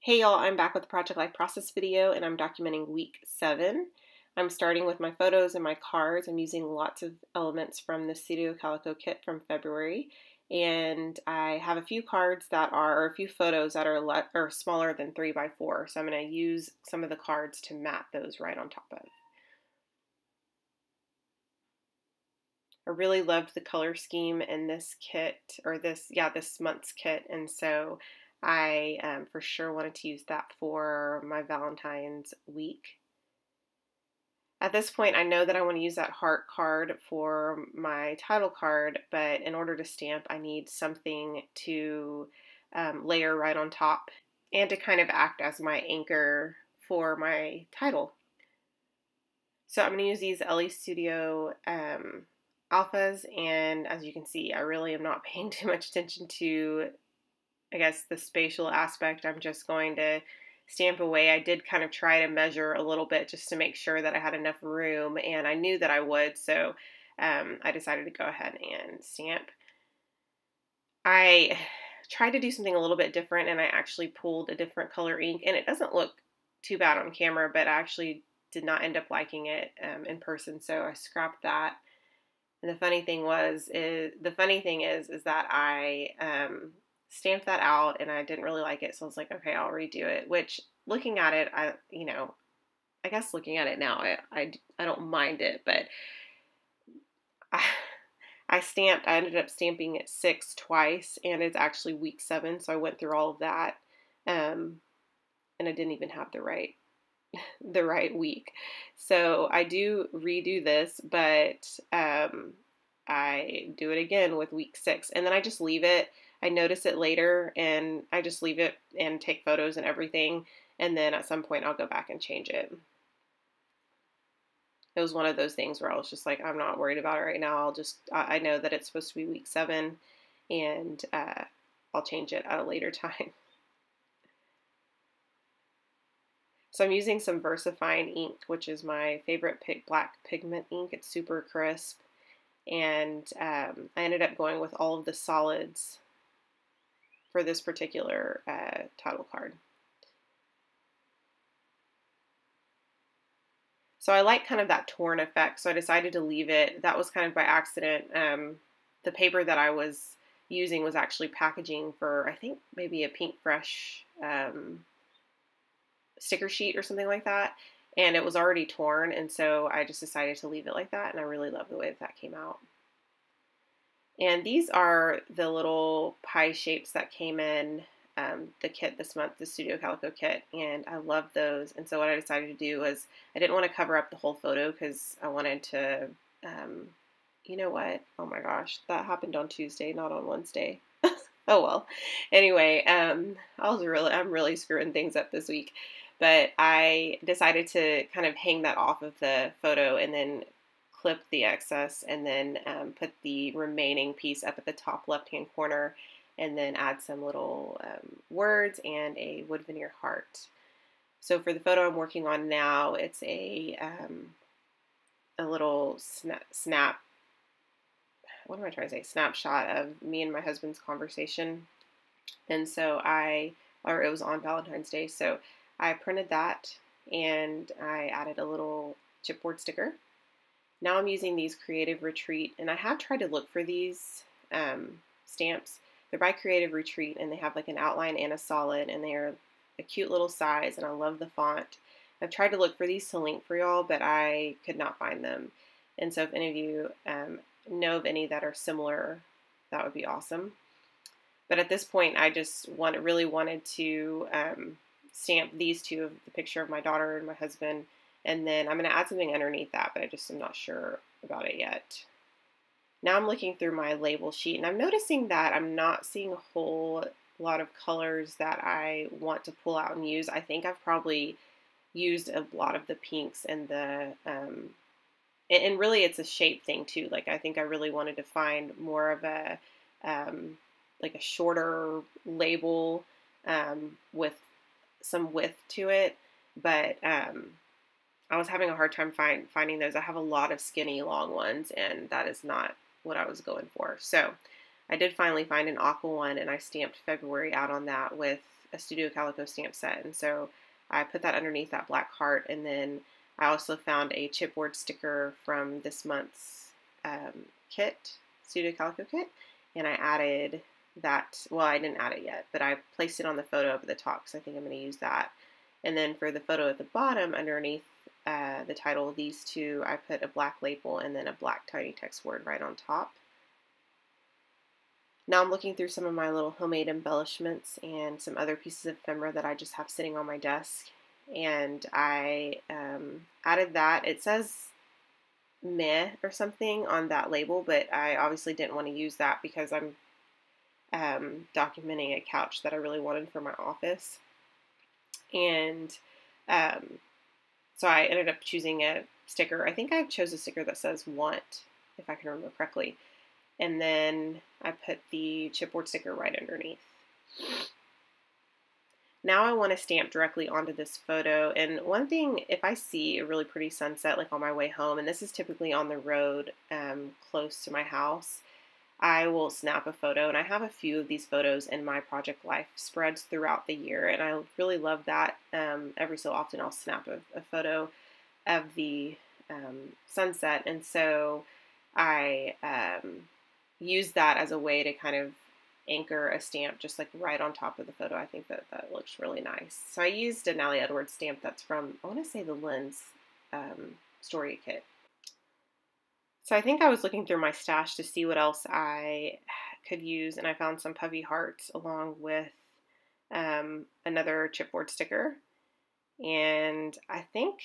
Hey y'all, I'm back with the Project Life Process video and I'm documenting week 7. I'm starting with my photos and my cards. I'm using lots of elements from the Studio Calico kit from February, and I have a few cards that are, or a few photos that are smaller than 3 by 4, so I'm going to use some of the cards to map those right on top of. I really loved the color scheme in this kit, or this month's kit, and so I for sure wanted to use that for my Valentine's week. At this point, I know that I want to use that heart card for my title card, but in order to stamp, I need something to layer right on top and to kind of act as my anchor for my title. So I'm going to use these LE Studio alphas, and as you can see, I really am not paying too much attention to, I guess, the spatial aspect. I'm just going to stamp away. I did kind of try to measure a little bit just to make sure that I had enough room, and I knew that I would, so I decided to go ahead and stamp. I tried to do something a little bit different, and I actually pulled a different color ink, and it doesn't look too bad on camera, but I actually did not end up liking it in person, so I scrapped that. And the funny thing is that I stamped that out and I didn't really like it, so I was like, okay, I'll redo it. Which, looking at it, I guess looking at it now, I don't mind it, but I ended up stamping it 6 twice, and it's actually week 7, so I went through all of that, and I didn't even have the right week. So I do redo this, but I do it again with week 6, and then I just leave it. I notice it later, and I just leave it and take photos and everything, and then at some point I'll go back and change it. It was one of those things where I was just like, I'm not worried about it right now. I know that it's supposed to be week 7, and I'll change it at a later time. So I'm using some VersaFine ink, which is my favorite black pigment ink. It's super crisp, and I ended up going with all of the solids for this particular title card. So I like kind of that torn effect, so I decided to leave it. That was kind of by accident. The paper that I was using was actually packaging for, I think, maybe a Pink Fresh sticker sheet or something like that, and it was already torn, and so I just decided to leave it like that, and I really love the way that came out. And these are the little pie shapes that came in the kit this month, the Studio Calico kit, and I love those. And so what I decided to do was, I didn't want to cover up the whole photo because I wanted to, you know what? Oh my gosh, that happened on Tuesday, not on Wednesday. Oh well. Anyway, I'm really screwing things up this week. But I decided to kind of hang that off of the photo and then clip the excess, and then put the remaining piece up at the top left-hand corner, and then add some little words and a wood veneer heart. So for the photo I'm working on now, it's a little snapshot of me and my husband's conversation. And so it was on Valentine's Day, so I printed that and I added a little chipboard sticker. Now I'm using these Creative Retreat, and I have tried to look for these stamps. They're by Creative Retreat, and they have like an outline and a solid, and they're a cute little size, and I love the font. I've tried to look for these to link for y'all, but I could not find them. And so if any of you know of any that are similar, that would be awesome. But at this point, I just really wanted to stamp these two, of the picture of my daughter and my husband, and then I'm going to add something underneath that, but I just am not sure about it yet. Now I'm looking through my label sheet, and I'm noticing that I'm not seeing a whole lot of colors that I want to pull out and use. I think I've probably used a lot of the pinks and the, and really it's a shape thing too. Like, I think I really wanted to find more of a, like a shorter label with some width to it, but I was having a hard time finding those. I have a lot of skinny long ones, and that is not what I was going for. So I did finally find an aqua one, and I stamped February out on that with a Studio Calico stamp set, and so I put that underneath that black heart. And then I also found a chipboard sticker from this month's kit, Studio Calico kit, and I added that. Well, I didn't add it yet, but I placed it on the photo up at the top, because I think I'm going to use that. And then for the photo at the bottom, underneath the title, these two, I put a black label and then a black tiny text word right on top. Now I'm looking through some of my little homemade embellishments and some other pieces of ephemera that I just have sitting on my desk. And I added that. It says meh or something on that label, but I obviously didn't want to use that because I'm documenting a couch that I really wanted for my office. And so I ended up choosing a sticker. I think I chose a sticker that says want, if I can remember correctly. And then I put the chipboard sticker right underneath. Now I want to stamp directly onto this photo. And one thing, if I see a really pretty sunset like on my way home, and this is typically on the road close to my house, I will snap a photo. And I have a few of these photos in my Project Life spreads throughout the year, and I really love that. Every so often I'll snap a photo of the sunset, and so I use that as a way to kind of anchor a stamp just like right on top of the photo. I think that looks really nice. So I used a Nally Edwards stamp that's from, I want to say, the Lens Story Kit. So I think I was looking through my stash to see what else I could use, and I found some puffy hearts along with another chipboard sticker. And I think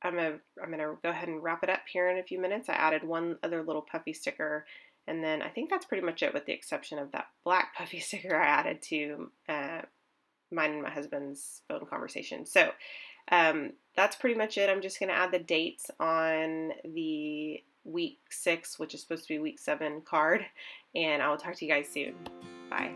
I'm gonna go ahead and wrap it up here in a few minutes. I added one other little puffy sticker, and then I think that's pretty much it, with the exception of that black puffy sticker I added to mine and my husband's phone conversation. So that's pretty much it. I'm just going to add the dates on the week 6, which is supposed to be week 7 card, and I will talk to you guys soon. Bye.